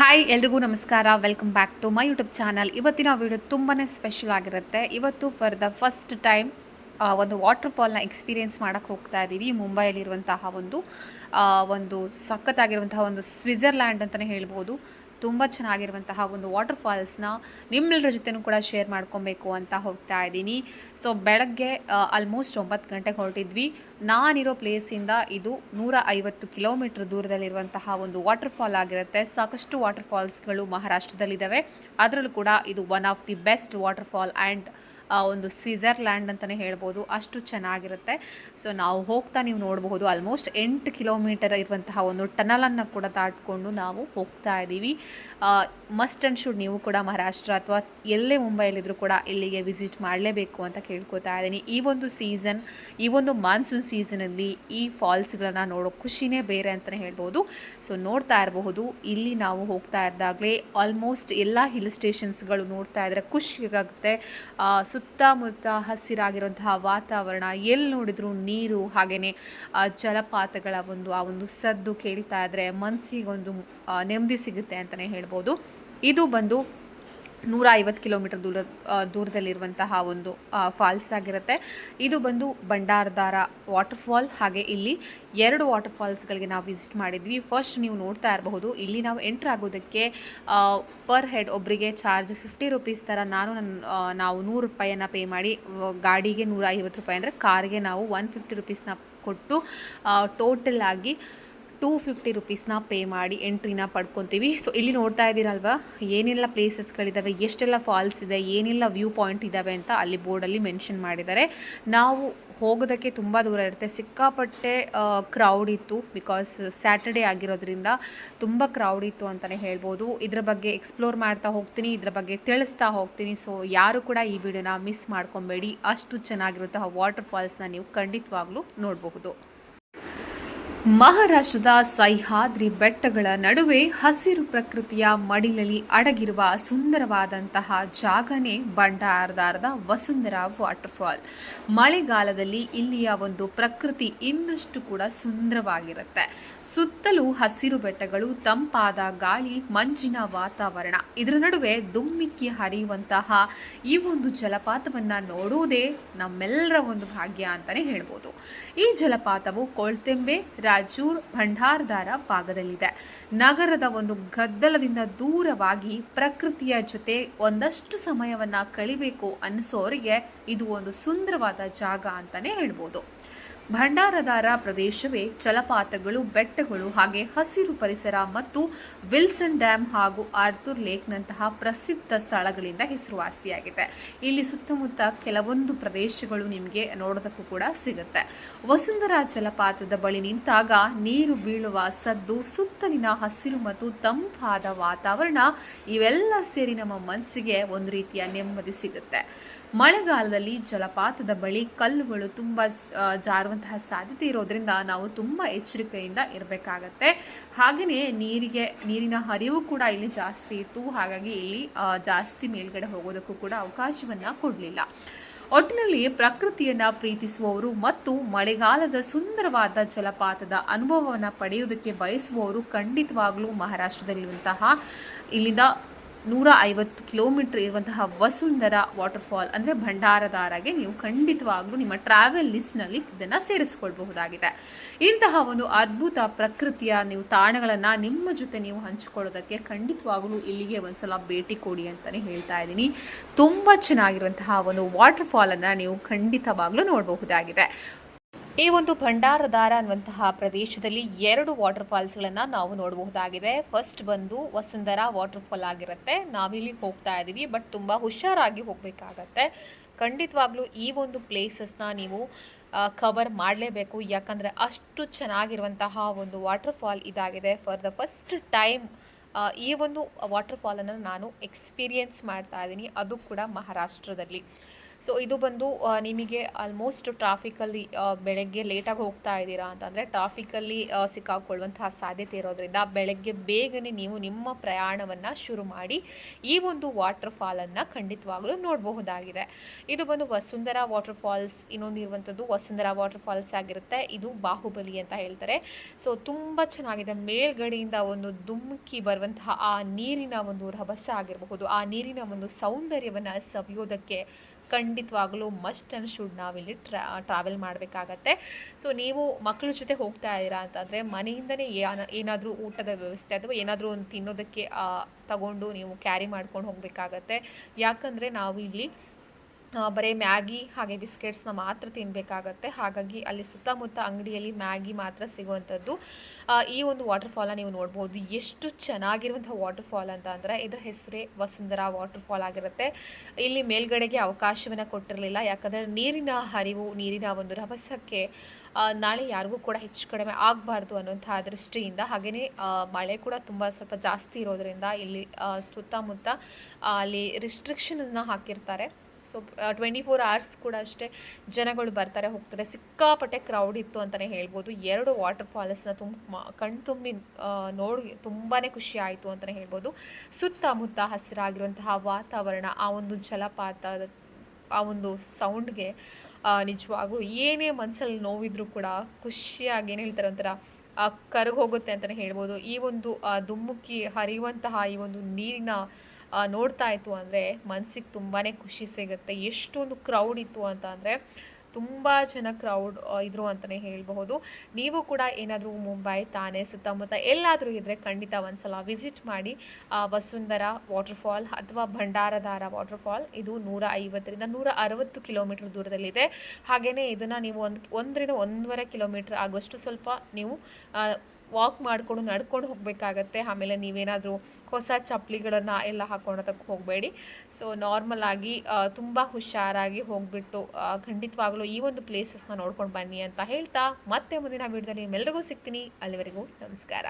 Hi ಎಲ್ರಿಗೂ ನಮಸ್ಕಾರ. Welcome back to my YouTube channel. ಇವತ್ತಿನ ವಿಡಿಯೋ ತುಂಬಾ ಸ್ಪೆಷಲ್ ಆಗಿರುತ್ತೆ. ಇವತ್ತು ಫಾರ್ ದ ಫಸ್ಟ್ ಟೈಮ್ ಒಂದು ವಾಟರ್ ಫಾಲ್ನ ಎಕ್ಸ್ಪೀರಿಯೆನ್ಸ್ ಮಾಡೋಕ್ಕೆ ಹೋಗ್ತಾ ಇದ್ದೀವಿ. ಮುಂಬೈಯಲ್ಲಿರುವಂತಹ ಒಂದು ಸಖತ್ತಾಗಿರುವಂತಹ ಒಂದು ಸ್ವಿಟ್ಜರ್ಲ್ಯಾಂಡ್ ಅಂತಲೇ ಹೇಳ್ಬೋದು. ತುಂಬ ಚೆನ್ನಾಗಿರುವಂತಹ ಒಂದು ವಾಟರ್ ಫಾಲ್ಸ್ನ ನಿಮ್ಮೆಲ್ಲರ ಜೊತೆನೂ ಕೂಡ ಶೇರ್ ಮಾಡ್ಕೊಬೇಕು ಅಂತ ಹೋಗ್ತಾ ಇದ್ದೀನಿ. ಸೊ ಬೆಳಗ್ಗೆ ಆಲ್ಮೋಸ್ಟ್ 9 ಗಂಟೆಗೆ ಹೊರಟಿದ್ವಿ. ನಾನಿರೋ ಪ್ಲೇಸಿಂದ ಇದು 150 ಕಿಲೋಮೀಟರ್ ದೂರದಲ್ಲಿರುವಂತಹ ಒಂದು ವಾಟರ್ ಫಾಲ್ ಆಗಿರುತ್ತೆ. ಸಾಕಷ್ಟು ವಾಟರ್ ಫಾಲ್ಸ್ಗಳು ಮಹಾರಾಷ್ಟ್ರದಲ್ಲಿದ್ದಾವೆ. ಅದರಲ್ಲೂ ಕೂಡ ಇದು one of the best water fall and ಒಂದು ಸ್ವಿಟ್ಜರ್ಲ್ಯಾಂಡ್ ಅಂತಲೇ ಹೇಳ್ಬೋದು. ಅಷ್ಟು ಚೆನ್ನಾಗಿರುತ್ತೆ. ಸೊ ನಾವು ಹೋಗ್ತಾ ನೀವು ನೋಡಬಹುದು ಆಲ್ಮೋಸ್ಟ್ 8 ಕಿಲೋಮೀಟರ್ ಇರುವಂತಹ ಒಂದು ಟನಲನ್ನು ಕೂಡ ದಾಟಿಕೊಂಡು ನಾವು ಹೋಗ್ತಾ ಇದ್ದೀವಿ. ಮಸ್ಟ್ ಆ್ಯಂಡ್ ಶುಡ್ ನೀವು ಕೂಡ ಮಹಾರಾಷ್ಟ್ರ ಅಥವಾ ಎಲ್ಲೇ ಮುಂಬೈಯಲ್ಲಿದ್ದರೂ ಕೂಡ ಇಲ್ಲಿಗೆ ವಿಸಿಟ್ ಮಾಡಲೇಬೇಕು ಅಂತ ಕೇಳ್ಕೊತಾ ಇದ್ದೀನಿ. ಈ ಒಂದು ಮಾನ್ಸೂನ್ ಸೀಸನಲ್ಲಿ ಈ ಫಾಲ್ಸ್ಗಳನ್ನು ನೋಡೋ ಖುಷಿನೇ ಬೇರೆ ಅಂತಲೇ ಹೇಳ್ಬೋದು. ಸೊ ನೋಡ್ತಾ ಇರಬಹುದು, ಇಲ್ಲಿ ನಾವು ಹೋಗ್ತಾ ಇದ್ದಾಗಲೇ ಆಲ್ಮೋಸ್ಟ್ ಎಲ್ಲ ಹಿಲ್ ಸ್ಟೇಷನ್ಸ್ಗಳು ನೋಡ್ತಾ ಇದ್ದರೆ ಖುಷಿಯಾಗುತ್ತೆ. ಸುತ್ತಮುತ್ತ ಹಸಿರಾಗಿರುವಂತಹ ವಾತಾವರಣ, ಎಲ್ಲಿ ನೋಡಿದ್ರು ನೀರು, ಹಾಗೆಯೇ ಜಲಪಾತಗಳ ಆ ಒಂದು ಸದ್ದು ಕೇಳ್ತಾ ಇದ್ದರೆ ಮನಸ್ಸಿಗೊಂದು ನೆಮ್ಮದಿ ಸಿಗುತ್ತೆ ಅಂತಲೇ ಹೇಳ್ಬೋದು. ಇದು ಬಂದು 150 ಕಿಲೋಮೀಟರ್ ದೂರದಲ್ಲಿರುವಂತಹ ಒಂದು ಫಾಲ್ಸ್ ಆಗಿರುತ್ತೆ. ಇದು ಬಂದು ಭಂಡಾರದಾರ ವಾಟರ್ ಫಾಲ್. ಹಾಗೆ ಇಲ್ಲಿ 2 ವಾಟರ್ ಫಾಲ್ಸ್ಗಳಿಗೆ ನಾವು ವಿಸಿಟ್ ಮಾಡಿದ್ವಿ. ಫಸ್ಟ್ ನೀವು ನೋಡ್ತಾ ಇರಬಹುದು, ಇಲ್ಲಿ ನಾವು ಎಂಟ್ರ್ ಆಗೋದಕ್ಕೆ ಪರ್ ಹೆಡ್ ಒಬ್ಬರಿಗೆ ಚಾರ್ಜ್ 50 ರುಪೀಸ್ ಥರ. ನಾವು 100 ರೂಪಾಯಿಯನ್ನು ಪೇ ಮಾಡಿ, ಗಾಡಿಗೆ 150 ರೂಪಾಯಿ ಅಂದರೆ ಕಾರ್ಗೆ ನಾವು 150 ರುಪೀಸ್ನ ಕೊಟ್ಟು ಟೋಟಲ್ ಆಗಿ 250 ರುಪೀಸ್ನ ಪೇ ಮಾಡಿ ಎಂಟ್ರಿನ ಪಡ್ಕೊತೀವಿ. ಸೊ ಇಲ್ಲಿ ನೋಡ್ತಾ ಇದ್ದೀರಲ್ವ, ಏನೆಲ್ಲ ಪ್ಲೇಸಸ್ಗಳಿದ್ದಾವೆ, ಎಷ್ಟೆಲ್ಲ ಫಾಲ್ಸ್ ಇದೆ, ಏನೆಲ್ಲ ವ್ಯೂ ಪಾಯಿಂಟ್ ಇದ್ದಾವೆ ಅಂತ ಅಲ್ಲಿ ಬೋರ್ಡಲ್ಲಿ ಮೆನ್ಷನ್ ಮಾಡಿದ್ದಾರೆ. ನಾವು ಹೋಗೋದಕ್ಕೆ ತುಂಬ ದೂರ ಇರುತ್ತೆ. ಸಿಕ್ಕಾಪಟ್ಟೆ ಕ್ರೌಡ್ ಇತ್ತು. ಬಿಕಾಸ್ ಸ್ಯಾಟರ್ಡೇ ಆಗಿರೋದ್ರಿಂದ ತುಂಬ ಕ್ರೌಡ್ ಇತ್ತು ಅಂತಲೇ ಹೇಳ್ಬೋದು. ಇದ್ರ ಬಗ್ಗೆ ಎಕ್ಸ್ಪ್ಲೋರ್ ಮಾಡ್ತಾ ಹೋಗ್ತೀನಿ, ಇದ್ರ ಬಗ್ಗೆ ತಿಳಿಸ್ತಾ ಹೋಗ್ತೀನಿ. ಸೊ ಯಾರು ಕೂಡ ಈ ವಿಡಿಯೋನ ಮಿಸ್ ಮಾಡ್ಕೊಬೇಡಿ. ಅಷ್ಟು ಚೆನ್ನಾಗಿರುವಂತಹ ವಾಟರ್ ಫಾಲ್ಸ್ನ ನೀವು ಖಂಡಿತವಾಗ್ಲೂ ನೋಡಬಹುದು. ಮಹಾರಾಷ್ಟ್ರದ ಸಹ್ಯಾದ್ರಿ ಬೆಟ್ಟಗಳ ನಡುವೆ ಹಸಿರು ಪ್ರಕೃತಿಯ ಮಡಿಲಲ್ಲಿ ಅಡಗಿರುವ ಸುಂದರವಾದಂತಹ ಜಾಗನೇ ಭಂಡಾರದಾರದ ವಸುಂಧರಾ ವಾಟರ್ಫಾಲ್. ಮಳೆಗಾಲದಲ್ಲಿ ಇಲ್ಲಿಯ ಒಂದು ಪ್ರಕೃತಿ ಇನ್ನಷ್ಟು ಕೂಡ ಸುಂದರವಾಗಿರುತ್ತೆ. ಸುತ್ತಲೂ ಹಸಿರು ಬೆಟ್ಟಗಳು, ತಂಪಾದ ಗಾಳಿ, ಮಂಜಿನ ವಾತಾವರಣ, ಇದರ ನಡುವೆ ದುಮ್ಮಿಕ್ಕಿ ಹರಿಯುವಂತಹ ಈ ಒಂದು ಜಲಪಾತವನ್ನು ನೋಡುವುದೇ ನಮ್ಮೆಲ್ಲರ ಒಂದು ಭಾಗ್ಯ ಅಂತಲೇ ಹೇಳ್ಬೋದು. ಈ ಜಲಪಾತವು ಕೊಳ್ತೆಂಬೆ, ರಾಜೂರ್, ಭಂಡಾರದಾರ ಭಾಗದಲ್ಲಿದೆ. ನಗರದ ಒಂದು ಗದ್ದಲದಿಂದ ದೂರವಾಗಿ ಪ್ರಕೃತಿಯ ಜೊತೆ ಒಂದಷ್ಟು ಸಮಯವನ್ನ ಕಳಿಬೇಕು ಅನಿಸೋರಿಗೆ ಇದು ಒಂದು ಸುಂದರವಾದ ಜಾಗ ಅಂತಾನೆ ಹೇಳ್ಬೋದು. ಭಂಡಾರದಾರ ಪ್ರದೇಶವೇ ಜಲಪಾತಗಳು, ಬೆಟ್ಟಗಳು, ಹಾಗೆ ಹಸಿರು ಪರಿಸರ ಮತ್ತು ವಿಲ್ಸನ್ ಡ್ಯಾಮ್ ಹಾಗೂ ಆರ್ಥರ್ ಲೇಕ್ನಂತಹ ಪ್ರಸಿದ್ಧ ಸ್ಥಳಗಳಿಂದ ಹೆಸರುವಾಸಿಯಾಗಿದೆ. ಇಲ್ಲಿ ಸುತ್ತಮುತ್ತ ಕೆಲವೊಂದು ಪ್ರದೇಶಗಳು ನಿಮಗೆ ನೋಡೋದಕ್ಕೂ ಕೂಡ ಸಿಗುತ್ತೆ. ವಸುಂಧರಾ ಜಲಪಾತದ ಬಳಿ ನಿಂತಾಗ ನೀರು ಬೀಳುವ ಸದ್ದು, ಸುತ್ತಲಿನ ಹಸಿರು ಮತ್ತು ತಂಪಾದ ವಾತಾವರಣ ಇವೆಲ್ಲ ಸೇರಿ ನಮ್ಮ ಮನಸ್ಸಿಗೆ ಒಂದು ರೀತಿಯ ನೆಮ್ಮದಿ ಸಿಗುತ್ತೆ. ಮಳೆಗಾಲದಲ್ಲಿ ಜಲಪಾತದ ಬಳಿ ಕಲ್ಲುಗಳು ತುಂಬ ಜಾರುವಂತಹ ಸಾಧ್ಯತೆ ಇರೋದ್ರಿಂದ ನಾವು ತುಂಬ ಎಚ್ಚರಿಕೆಯಿಂದ ಇರಬೇಕಾಗತ್ತೆ. ಹಾಗೆಯೇ ನೀರಿನ ಹರಿವು ಕೂಡ ಇಲ್ಲಿ ಜಾಸ್ತಿ ಇತ್ತು. ಹಾಗಾಗಿ ಇಲ್ಲಿ ಜಾಸ್ತಿ ಮೇಲ್ಗಡೆ ಹೋಗೋದಕ್ಕೂ ಕೂಡ ಅವಕಾಶವನ್ನು ಕೊಡಲಿಲ್ಲ. ಒಟ್ಟಿನಲ್ಲಿ ಪ್ರಕೃತಿಯನ್ನು ಪ್ರೀತಿಸುವವರು ಮತ್ತು ಮಳೆಗಾಲದ ಸುಂದರವಾದ ಜಲಪಾತದ ಅನುಭವವನ್ನು ಪಡೆಯುವುದಕ್ಕೆ ಬಯಸುವವರು ಖಂಡಿತವಾಗ್ಲೂ ಮಹಾರಾಷ್ಟ್ರದಲ್ಲಿರುವಂತಹ ಇಲ್ಲಿಂದ 150 ಕಿಲೋಮೀಟರ್ ಇರುವಂತಹ ವಸುಂಧರಾ ವಾಟರ್ಫಾಲ್ ಅಂದರೆ ಭಂಡಾರದಾರಗೆ ನೀವು ಖಂಡಿತವಾಗ್ಲೂ ನಿಮ್ಮ ಟ್ರಾವೆಲ್ ಲಿಸ್ಟ್ನಲ್ಲಿ ಇದನ್ನು ಸೇರಿಸ್ಕೊಳ್ಬಹುದಾಗಿದೆ. ಇಂತಹ ಒಂದು ಅದ್ಭುತ ಪ್ರಕೃತಿಯ ನೀವು ತಾಣಗಳನ್ನು ನಿಮ್ಮ ಜೊತೆ ನೀವು ಹಂಚಿಕೊಳ್ಳೋದಕ್ಕೆ ಖಂಡಿತವಾಗ್ಲೂ ಇಲ್ಲಿಗೆ ಒಂದ್ಸಲ ಭೇಟಿ ಕೊಡಿ ಅಂತಲೇ ಹೇಳ್ತಾ ಇದ್ದೀನಿ. ತುಂಬ ಚೆನ್ನಾಗಿರುವಂತಹ ಒಂದು ವಾಟರ್ಫಾಲನ್ನು ನೀವು ಖಂಡಿತವಾಗ್ಲೂ ನೋಡಬಹುದಾಗಿದೆ. ಈ ಒಂದು ಭಂಡಾರದಾರ ಅನ್ನುವಂತಹ ಪ್ರದೇಶದಲ್ಲಿ 2 ವಾಟರ್ ಫಾಲ್ಸ್ಗಳನ್ನು ನಾವು ನೋಡಬಹುದಾಗಿದೆ. ಫಸ್ಟ್ ಬಂದು ವಸುಂಧರಾ ವಾಟರ್ಫಾಲ್ ಆಗಿರುತ್ತೆ. ನಾವಿಲ್ಲಿ ಹೋಗ್ತಾ ಇದ್ದೀವಿ, ಬಟ್ ತುಂಬ ಹುಷಾರಾಗಿ ಹೋಗಬೇಕಾಗತ್ತೆ. ಖಂಡಿತವಾಗ್ಲೂ ಈ ಒಂದು ಪ್ಲೇಸಸ್ನ ನೀವು ಕವರ್ ಮಾಡಲೇಬೇಕು. ಯಾಕಂದರೆ ಅಷ್ಟು ಚೆನ್ನಾಗಿರುವಂತಹ ಒಂದು ವಾಟರ್ ಫಾಲ್ ಇದಾಗಿದೆ. ಫಾರ್ ದ ಫಸ್ಟ್ ಟೈಮ್ ಈ ಒಂದು ವಾಟರ್ ಫಾಲನ್ನು ನಾನು ಎಕ್ಸ್ಪೀರಿಯೆನ್ಸ್ ಮಾಡ್ತಾ ಇದ್ದೀನಿ, ಅದು ಕೂಡ ಮಹಾರಾಷ್ಟ್ರದಲ್ಲಿ. ಸೊ ಇದು ಬಂದು ನಿಮಗೆ ಆಲ್ಮೋಸ್ಟ್ ಟ್ರಾಫಿಕಲ್ಲಿ ಬೆಳಗ್ಗೆ ಲೇಟಾಗಿ ಹೋಗ್ತಾ ಇದ್ದೀರಾ ಅಂತಂದರೆ ಟ್ರಾಫಿಕಲ್ಲಿ ಸಿಕ್ಕಾಕೊಳ್ಳುವಂತಹ ಸಾಧ್ಯತೆ ಇರೋದ್ರಿಂದ ಬೆಳಗ್ಗೆ ಬೇಗನೆ ನೀವು ನಿಮ್ಮ ಪ್ರಯಾಣವನ್ನು ಶುರು ಮಾಡಿ ಈ ಒಂದು ವಾಟರ್ ಫಾಲನ್ನು ಖಂಡಿತವಾಗಲೂ ನೋಡಬಹುದಾಗಿದೆ. ಇದು ಬಂದು ವಸುಂಧರಾ ವಾಟರ್ ಫಾಲ್ಸ್. ಇನ್ನೊಂದು ಇರುವಂಥದ್ದು ವಸುಂಧರಾ ವಾಟರ್ ಫಾಲ್ಸ್ ಆಗಿರುತ್ತೆ. ಇದು ಬಾಹುಬಲಿ ಅಂತ ಹೇಳ್ತಾರೆ. ಸೊ ತುಂಬ ಚೆನ್ನಾಗಿದೆ. ಮೇಲ್ಗಡೆಯಿಂದ ಒಂದು ಧುಮುಕಿ ಬರುವಂತಹ ಆ ನೀರಿನ ಒಂದು ರಭಸ ಆಗಿರಬಹುದು, ಆ ನೀರಿನ ಒಂದು ಸೌಂದರ್ಯವನ್ನು ಸವಿಯೋದಕ್ಕೆ ಖಂಡಿತವಾಗಲೂ ಮಸ್ಟ್ ಆ್ಯಂಡ್ ಶುಡ್ ನಾವಿಲ್ಲಿ ಟ್ರಾವೆಲ್ ಮಾಡಬೇಕಾಗತ್ತೆ. ಸೊ ನೀವು ಮಕ್ಕಳ ಜೊತೆ ಹೋಗ್ತಾ ಇದ್ದೀರಾ ಅಂತಂದರೆ ಮನೆಯಿಂದನೇ ಏನಾದರೂ ಊಟದ ವ್ಯವಸ್ಥೆ ಅಥವಾ ಏನಾದರೂ ಒಂದು ತಿನ್ನೋದಕ್ಕೆ ತಗೊಂಡು ನೀವು ಕ್ಯಾರಿ ಮಾಡ್ಕೊಂಡು ಹೋಗಬೇಕಾಗತ್ತೆ. ಯಾಕಂದರೆ ನಾವು ಇಲ್ಲಿ ಬರೀ ಮ್ಯಾಗಿ ಹಾಗೆ ಬಿಸ್ಕೆಟ್ಸ್ನ ಮಾತ್ರ ತಿನ್ನಬೇಕಾಗತ್ತೆ. ಹಾಗಾಗಿ ಅಲ್ಲಿ ಸುತ್ತಮುತ್ತ ಅಂಗಡಿಯಲ್ಲಿ ಮ್ಯಾಗಿ ಮಾತ್ರ ಸಿಗುವಂಥದ್ದು. ಈ ಒಂದು ವಾಟರ್ ಫಾಲ್ನ ನೀವು ನೋಡ್ಬೋದು. ಎಷ್ಟು ಚೆನ್ನಾಗಿರುವಂಥ ವಾಟರ್ ಫಾಲ್ ಅಂತ ಅಂದರೆ ಇದರ ಹೆಸರೇ ವಸುಂಧರಾ ವಾಟರ್ ಫಾಲ್ ಆಗಿರುತ್ತೆ. ಇಲ್ಲಿ ಮೇಲ್ಗಡೆಗೆ ಅವಕಾಶವನ್ನು ಕೊಟ್ಟಿರಲಿಲ್ಲ. ಯಾಕಂದರೆ ನೀರಿನ ಹರಿವು, ನೀರಿನ ಒಂದು ರಭಸಕ್ಕೆ ನಾಳೆ ಯಾರಿಗೂ ಕೂಡ ಹೆಚ್ಚು ಕಡಿಮೆ ಆಗಬಾರ್ದು ಅನ್ನೋಂಥ ದೃಷ್ಟಿಯಿಂದ, ಹಾಗೆಯೇ ಮಳೆ ಕೂಡ ತುಂಬ ಸ್ವಲ್ಪ ಜಾಸ್ತಿ ಇರೋದರಿಂದ ಇಲ್ಲಿ ಸುತ್ತಮುತ್ತ ಅಲ್ಲಿ ರಿಸ್ಟ್ರಿಕ್ಷನನ್ನು ಹಾಕಿರ್ತಾರೆ. ಸೊ 24 ಅವರ್ಸ್ ಕೂಡ ಅಷ್ಟೇ ಜನಗಳು ಬರ್ತಾರೆ ಹೋಗ್ತಾರೆ. ಸಿಕ್ಕಾಪಟ್ಟೆ ಕ್ರೌಡ್ ಇತ್ತು ಅಂತಲೇ ಹೇಳ್ಬೋದು. 2 ವಾಟರ್ ಫಾಲ್ಸ್ನ ಕಣ್ತುಂಬಿ ನೋಡಿ ತುಂಬಾ ಖುಷಿ ಆಯಿತು ಅಂತಲೇ ಹೇಳ್ಬೋದು. ಸುತ್ತಮುತ್ತ ಹಸಿರಾಗಿರುವಂತಹ ವಾತಾವರಣ, ಆ ಒಂದು ಜಲಪಾತದ ಆ ಒಂದು ಸೌಂಡ್ಗೆ ನಿಜವಾಗ್ಲೂ ಏನೇ ಮನಸ್ಸಲ್ಲಿ ನೋವಿದ್ರೂ ಕೂಡ ಖುಷಿಯಾಗಿ ಏನು ಹೇಳ್ತಾರೆ ಒಂಥರ ಕರಗೋಗುತ್ತೆ ಅಂತಲೇ ಹೇಳ್ಬೋದು. ಈ ಒಂದು ಧುಮುಕಿ ಹರಿಯುವಂತಹ ಈ ಒಂದು ನೀರಿನ ನೋಡ್ತಾ ಇತ್ತು ಅಂದರೆ ಮನಸ್ಸಿಗೆ ತುಂಬಾ ಖುಷಿ ಸಿಗುತ್ತೆ. ಎಷ್ಟೊಂದು ಕ್ರೌಡ್ ಇತ್ತು ಅಂತ ಅಂದರೆ ತುಂಬ ಜನ ಕ್ರೌಡ್ ಇದ್ರು ಅಂತಲೇ ಹೇಳಬಹುದು. ನೀವು ಕೂಡ ಏನಾದರೂ ಮುಂಬೈ, ಥಾನೆ ಸುತ್ತಮುತ್ತ ಎಲ್ಲಾದರೂ ಇದ್ದರೆ ಖಂಡಿತ ಒಂದ್ಸಲ ವಿಸಿಟ್ ಮಾಡಿ ವಸುಂಧರಾ ವಾಟರ್ ಫಾಲ್ ಅಥವಾ ಭಂಡಾರಧಾರ ವಾಟರ್ ಫಾಲ್. ಇದು 150ರಿಂದ 160 ಕಿಲೋಮೀಟರ್ ದೂರದಲ್ಲಿದೆ. ಹಾಗೆಯೇ ಇದನ್ನು ನೀವು 1ರಿಂದ 1.5 ಕಿಲೋಮೀಟರ್ ಆಗುವಷ್ಟು ಸ್ವಲ್ಪ ನೀವು ವಾಕ್ ಮಾಡಿಕೊಂಡು ನಡ್ಕೊಂಡು ಹೋಗಬೇಕಾಗತ್ತೆ. ಆಮೇಲೆ ನೀವೇನಾದರೂ ಹೊಸ ಚಪ್ಪಲಿಗಳನ್ನು ಎಲ್ಲ ಹಾಕ್ಕೊಳೋದಕ್ಕೆ ಹೋಗಬೇಡಿ. ಸೊ ನಾರ್ಮಲ್ ಆಗಿ ತುಂಬ ಹುಷಾರಾಗಿ ಹೋಗಿಬಿಟ್ಟು ಖಂಡಿತವಾಗ್ಲೂ ಈ ಒಂದು ಪ್ಲೇಸಸ್ನ ನೋಡ್ಕೊಂಡು ಬನ್ನಿ ಅಂತ ಹೇಳ್ತಾ ಮತ್ತೆ ಮುಂದಿನ ವಿಡಿಯೋದಲ್ಲಿ ನಿಮ್ಮೆಲ್ಲರಿಗೂ ಸಿಗ್ತೀನಿ. ಅಲ್ಲಿವರೆಗೂ ನಮಸ್ಕಾರ.